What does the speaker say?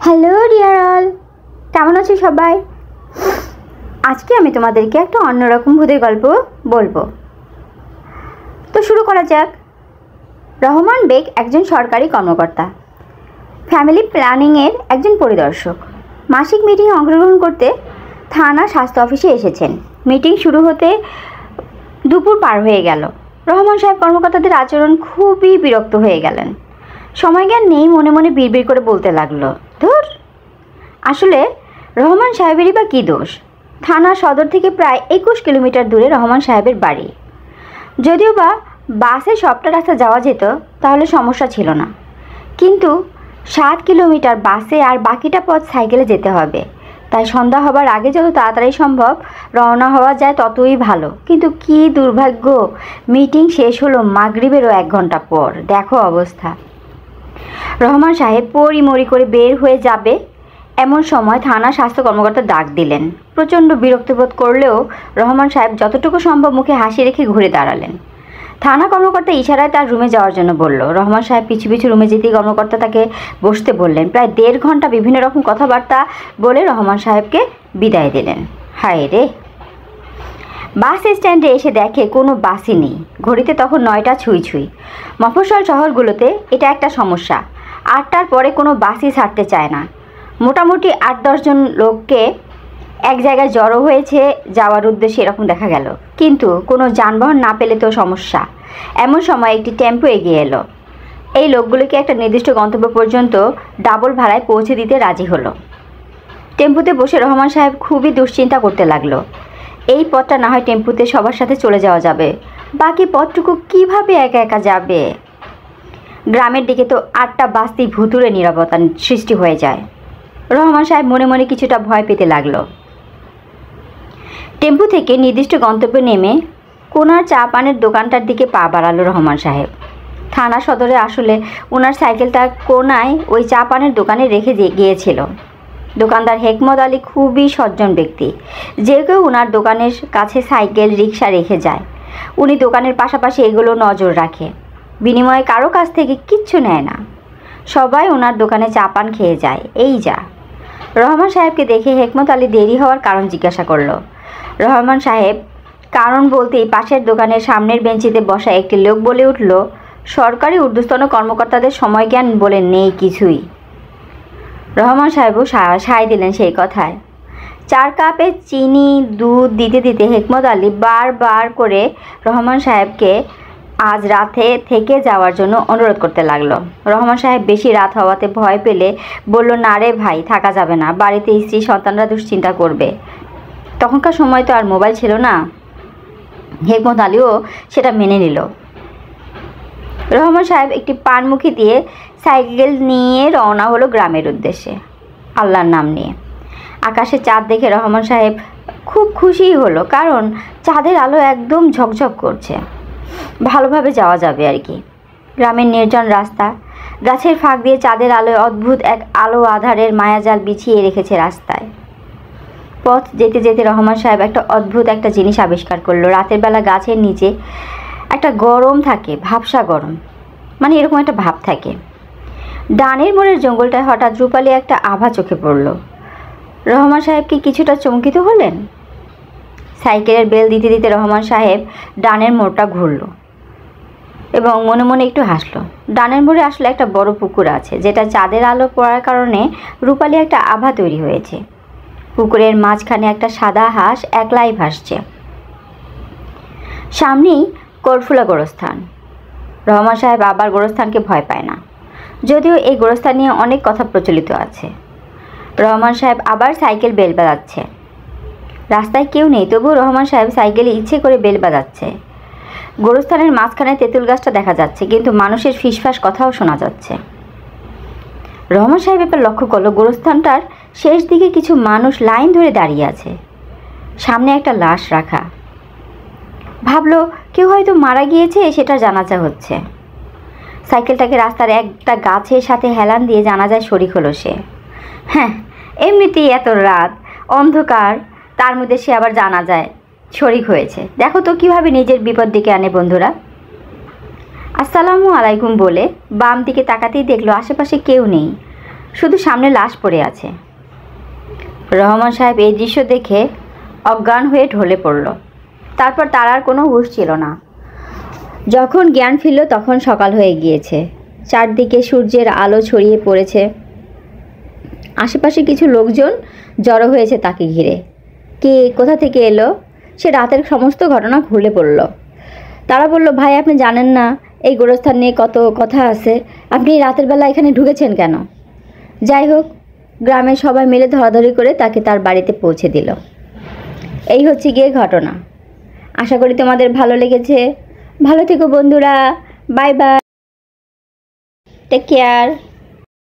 Hello dear all, কেমন আছো সবাই? আজকে আমি তোমাদেরকে একটা অন্যরকম ভূতের গল্প বলবো। তো শুরু করা যাক। রহমান বেগ একজন সরকারি কর্মকর্তা, ফ্যামিলি প্ল্যানিংয়ের একজন পরিদর্শক। মাসিক মিটিংয়ে অংশগ্রহণ করতে থানা স্বাস্থ্য অফিসে এসেছেন। মিটিং শুরু হতে দুপুর পার হয়ে গেল। রহমান সাহেব কর্মকর্তাদের আচরণ খুবই বিরক্ত হয়ে গেলেন। সময় জ্ঞান নেই, মনে মনে বিড়বিড় করে বলতে লাগলো, ধুর, আসলে রহমান সাহেবেরই বা কী দোষ? থানা সদর থেকে প্রায় 21 কিলোমিটার দূরে রহমান সাহেবের বাড়ি। যদিও বা বাসে সবটা রাস্তা যাওয়া যেত তাহলে সমস্যা ছিল না, কিন্তু 7 কিলোমিটার বাসে আর বাকিটা পথ সাইকেলে যেতে হবে। তাই সন্ধ্যা হবার আগে যত তাড়াতাড়ি সম্ভব রওনা হওয়া যায় ততই ভালো। কিন্তু কী দুর্ভাগ্য, মিটিং শেষ হলো মাগরিবেরও 1 ঘন্টা পর। দেখো অবস্থা। রহমান সাহেব পড়িমড়ি করে বের হয়ে যাবে এমন সময় থানা স্বাস্থ্য কর্মকর্তা ডাক দিলেন। প্রচণ্ড বিরক্তবোধ করলেও রহমান সাহেব যতটুকু সম্ভব মুখে হাসি রেখে ঘুরে দাঁড়ালেন। থানা কর্মকর্তা ইশারায় তার রুমে যাওয়ার জন্য বলল। রহমান সাহেব পিছু পিছু রুমে যেতেই কর্মকর্তা তাকে বসতে বললেন। প্রায় 1.5 ঘন্টা বিভিন্ন রকম কথাবার্তা বলে রহমান সাহেবকে বিদায় দিলেন। হায় রে! বাস স্ট্যান্ডে এসে দেখে কোনো বাসই নেই। ঘড়িতে তখন 9টা ছুঁই ছুঁই। মফস্বল শহরগুলোতে এটা একটা সমস্যা, 8টার পরে কোনো বাসই ছাড়তে চায় না। মোটামুটি 8-10 জন লোককে এক জায়গায় জড়ো হয়েছে যাওয়ার উদ্দেশ্যে, এরকম দেখা গেল। কিন্তু কোনো যানবাহন না পেলে তো সমস্যা। এমন সময় একটি টেম্পো এগিয়ে এলো। এই লোকগুলোকে একটা নির্দিষ্ট গন্তব্য পর্যন্ত ডাবল ভাড়ায় পৌঁছে দিতে রাজি হলো। টেম্পুতে বসে রহমান সাহেব খুবই দুশ্চিন্তা করতে লাগলো। এই পথটা না হয় টেম্পুতে সবার সাথে চলে যাওয়া যাবে, বাকি পথটুকু কিভাবে একা একা যাবে? গ্রামের দিকে তো 8টা বাসতেই ভুতুড়ে নীরবতা সৃষ্টি হয়ে যায়। রহমান সাহেব মনে মনে কিছুটা ভয় পেতে লাগলো। টেম্পু থেকে নির্দিষ্ট গন্তব্যে নেমে কোনার চা পানের দোকানটার দিকে পা বাড়ালো রহমান সাহেব। থানা সদরে আসলে ওনার সাইকেলটা কোনায় ওই চা পানের দোকানে রেখে গিয়েছিল। দোকানদার হেকমত আলী খুবই সজ্জন ব্যক্তি। যে কেউ ওনার দোকানের কাছে সাইকেল রিক্সা রেখে যায়। উনি দোকানের পাশাপাশি এগুলো নজর রাখে, বিনিময়ে কারো কাছ থেকে কিচ্ছু নেয় না। সবাই ওনার দোকানে চা পান খেয়ে যায়। এই যা। রহমান সাহেবকে দেখে হেকমত আলী দেরি হওয়ার কারণ জিজ্ঞাসা করলো। রহমান সাহেব কারণ বলতেই পাশের দোকানের সামনের বেঞ্চিতে বসা একটি লোক বলে উঠল, সরকারি ঊর্ধ্বতন কর্মকর্তাদের সময় জ্ঞান বলে নেই কিছুই। রহমান সাহেবও সায় দিলেন সেই কথায়। 4 কাপে চিনি দুধ দিতে দিতে হেকমত আলী বারবার করে রহমান সাহেবকে আজ রাতে থেকে যাওয়ার জন্য অনুরোধ করতে লাগলো। রহমান সাহেব বেশি রাত হওয়াতে ভয় পেলে বলল, না রে ভাই, থাকা যাবে না, বাড়িতে স্ত্রী সন্তানরা দুশ্চিন্তা করবে। তখনকার সময় তো আর মোবাইল ছিল না। হেকমত আলীও সেটা মেনে নিল। রহমান সাহেব একটি পানমুখী দিয়ে সাইকেল নিয়ে রওনা হলো গ্রামের উদ্দেশ্যে, আল্লাহর নাম নিয়ে। আকাশে চাঁদ দেখে রহমান সাহেব খুব খুশি হলো, কারণ চাঁদের আলো একদম ঝকঝক করছে। ভালোভাবে যাওয়া যাবে আর কি। গ্রামের নির্জন রাস্তা, গাছের ফাঁক দিয়ে চাঁদের আলোয় অদ্ভুত এক আলো আধারের মায়াজাল বিছিয়ে রেখেছে রাস্তায়। পথ যেতে যেতে রহমান সাহেব একটা অদ্ভুত একটা জিনিস আবিষ্কার করলো। রাতের বেলা গাছের নিচে একটা গরম থাকে, ভাবসা গরম, মানে এরকম একটা ভাব থাকে। ডানের মোড়ের জঙ্গলটায় হঠাৎ রূপালি একটা আভা চোখে পড়ল। রহমান সাহেব কি কিছুটা চমকিত হলেন। সাইকেলের বেল দিতে দিতে রহমান সাহেব ডানের মোড়টা ঘুরল এবং মনে মনে একটু হাসলো। ডানের মোড়ে আসলে একটা বড় পুকুর আছে, যেটা চাঁদের আলো পড়ার কারণে রূপালি একটা আভা তৈরি হয়েছে। পুকুরের মাঝখানে একটা সাদা হাঁস একলাই ভাসছে। সামনেই করফুলা গোরস্থান। রহমান সাহেব আবার গোরস্থানকে ভয় পায় না, যদিও এই গোরস্থান নিয়ে অনেক কথা প্রচলিত আছে। রহমান সাহেব আবার সাইকেল বেল বাজাচ্ছে। রাস্তায় কেউ নেই, তবুও রহমান সাহেব সাইকেলে ইচ্ছে করে বেল বাজাচ্ছে। গোরস্থানের মাঝখানে তেঁতুল গাছটা দেখা যাচ্ছে, কিন্তু মানুষের ফিসফাস কথাও শোনা যাচ্ছে। রহমান সাহেব এবার লক্ষ্য করলো গোরস্থানটার শেষ দিকে কিছু মানুষ লাইন ধরে দাঁড়িয়ে আছে। সামনে একটা লাশ রাখা। ভাবলো কেউ হয়তো মারা গিয়েছে, সেটা জানাজা হচ্ছে। সাইকেলটাকে রাস্তার একটা গাছের সাথে হেলান দিয়ে জানাজায় শরিক হলো সে। হ্যাঁ, এমনিতেই এত রাত, অন্ধকার, তার মধ্যে সে আবার জানাজায় শরিক হয়েছে। দেখো তো কিভাবে নিজের বিপদ দিকে আনে বন্ধুরা। আসসালামু আলাইকুম বলে বাম দিকে তাকাতেই দেখলো আশেপাশে কেউ নেই। শুধু সামনে লাশ পড়ে আছে। রহমান সাহেব এই দৃশ্য দেখে অজ্ঞান হয়ে ঢলে পড়ল। তারপর তার আর কোনো হুঁশ ছিল না। যখন জ্ঞান ফিরল তখন সকাল হয়ে গিয়েছে। চারদিকে সূর্যের আলো ছড়িয়ে পড়েছে। আশেপাশে কিছু লোকজন জড়ো হয়েছে তাকে ঘিরে। কে কোথা থেকে এলো সে রাতের সমস্ত ঘটনা খুলে পড়ল। তারা বলল, ভাই আপনি জানেন না এই গোরস্থান নিয়ে কত কথা আছে, আপনি রাতের বেলা এখানে ঢুকেছেন কেন? যাই হোক, গ্রামের সবাই মিলে ধরাধরি করে তাকে তার বাড়িতে পৌঁছে দিল। এই হচ্ছে গিয়ে ঘটনা। আশা করি তোমাদের ভালো লেগেছে। ভালো থেকো বন্ধুরা, বাই বাই, টেক কেয়ার।